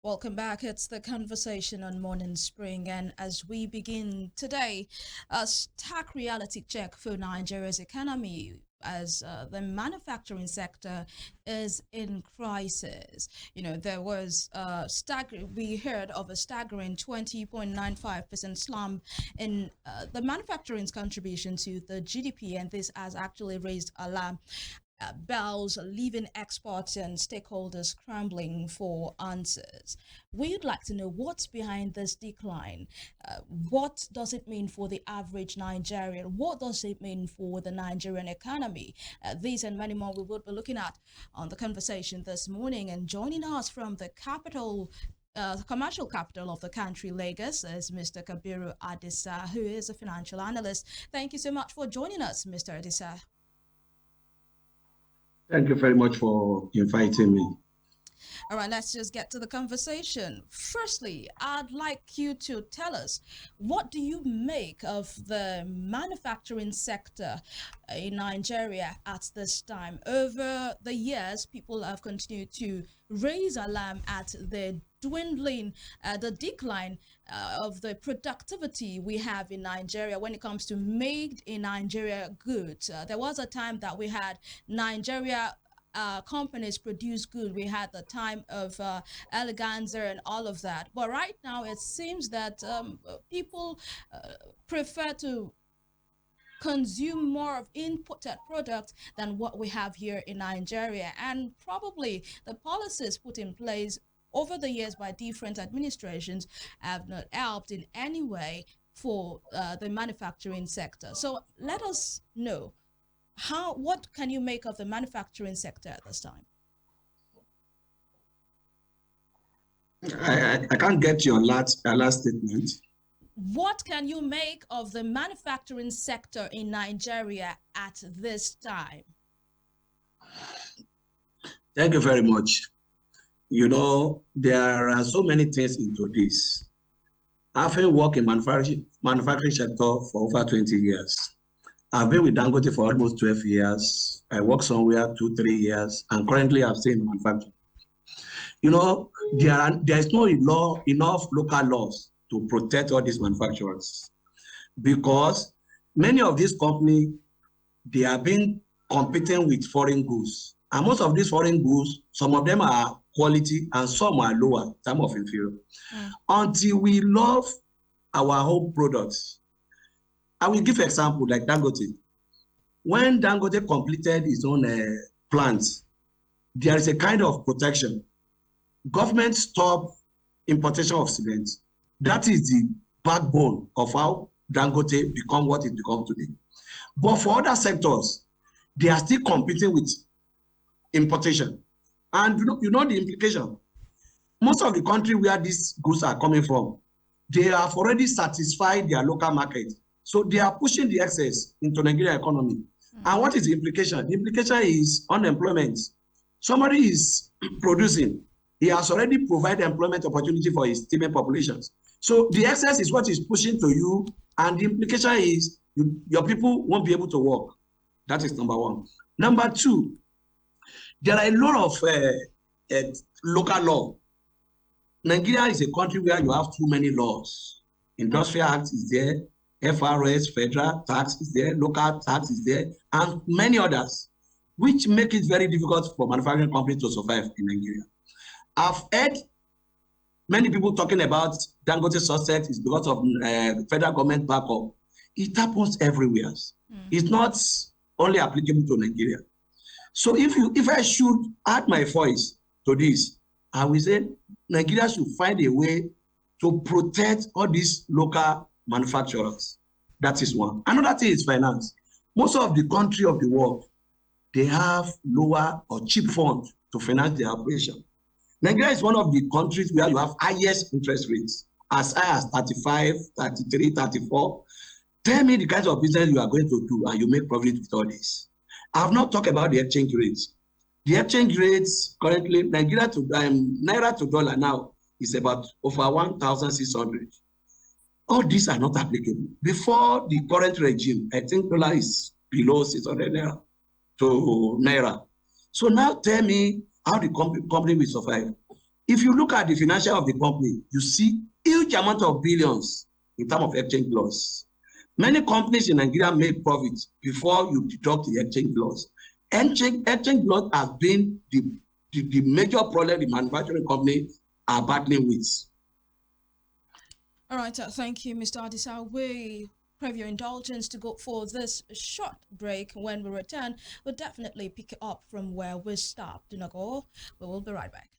Welcome back. It's the conversation on Morning Spring. And as we begin today, a stark reality check for Nigeria's economy as the manufacturing sector is in crisis. There was we heard of a staggering 20.95% slump in the manufacturing's contribution to the GDP, and this has actually raised alarm bells, leaving experts and stakeholders scrambling for answers. We'd like to know what's behind this decline. What does it mean for the average Nigerian? What does it mean for the Nigerian economy? These and many more we will be looking at on the conversation this morning. And joining us from the capital the commercial capital of the country, Lagos, is Mr. Kabiru Adisa, who is a financial analyst. Thank you so much for joining us, Mr. Adisa. Thank you very much for inviting me. All right, let's just get to the conversation. Firstly, I'd like you to tell us, what do you make of the manufacturing sector in Nigeria at this time? Over the years, people have continued to raise alarm at the the decline of the productivity we have in Nigeria when it comes to made in Nigeria goods. There was a time that we had Nigeria companies produce good. We had the time of eleganza and all of that. But right now, it seems that people prefer to consume more of imported products than what we have here in Nigeria. And probably the policies put in place over the years by different administrations have not helped in any way for the manufacturing sector. So let us know, what can you make of the manufacturing sector at this time? I can't get your last statement. What can you make of the manufacturing sector in Nigeria at this time? Thank you very much. There are so many things into this. I've been working in manufacturing sector for over 20 years. I've been with Dangote for almost 12 years. I work somewhere 2-3 years, and currently I'm still in manufacturing. There is no enough local laws to protect all these manufacturers, because many of these companies, they have been competing with foreign goods. And most of these foreign goods, some of them are quality and some are lower, some of inferior. Until we love our home products. I will give an example like Dangote. When Dangote completed his own plants, there is a kind of protection. Government stopped importation of cement. That is the backbone of how Dangote become what it becomes today. But for other sectors, they are still competing with importation. And you know the implication. Most of the country where these goods are coming from, they have already satisfied their local market. So they are pushing the excess into Nigerian economy. And what is the implication? The implication is unemployment. Somebody is producing. He has already provided employment opportunity for his teeming populations. So the excess is what is pushing to you. And the implication is your people won't be able to work. That is number one. Number two, there are a lot of local law. Nigeria is a country where you have too many laws. Industrial Act is there. FRS, federal tax is there, local tax is there, and many others, which make it very difficult for manufacturing companies to survive in Nigeria. I've heard many people talking about Dangote's success is because of federal government backup. It happens everywhere. It's not only applicable to Nigeria. So if I should add my voice to this, I will say Nigeria should find a way to protect all these local manufacturers. That is one. Another thing is finance. Most of the country of the world, they have lower or cheap funds to finance their operation. Nigeria is one of the countries where you have highest interest rates, as high as 35, 33, 34. Tell me the kinds of business you are going to do and you make profit with all this. I have not talked about the exchange rates. The exchange rates currently, Naira to dollar now is about over 1,600. All these are not applicable. Before the current regime, I think dollar is below 600 Naira to Naira. So now tell me how the company will survive. If you look at the financial of the company, you see huge amount of billions in terms of exchange loss. Many companies in Nigeria make profits before you deduct the exchange loss. Exchange loss has been the major problem the manufacturing company are battling with. All right, thank you, Mr. Adisa. We crave your indulgence to go for this short break. When we return, we'll definitely pick up from where we stopped. Do not go. We will be right back.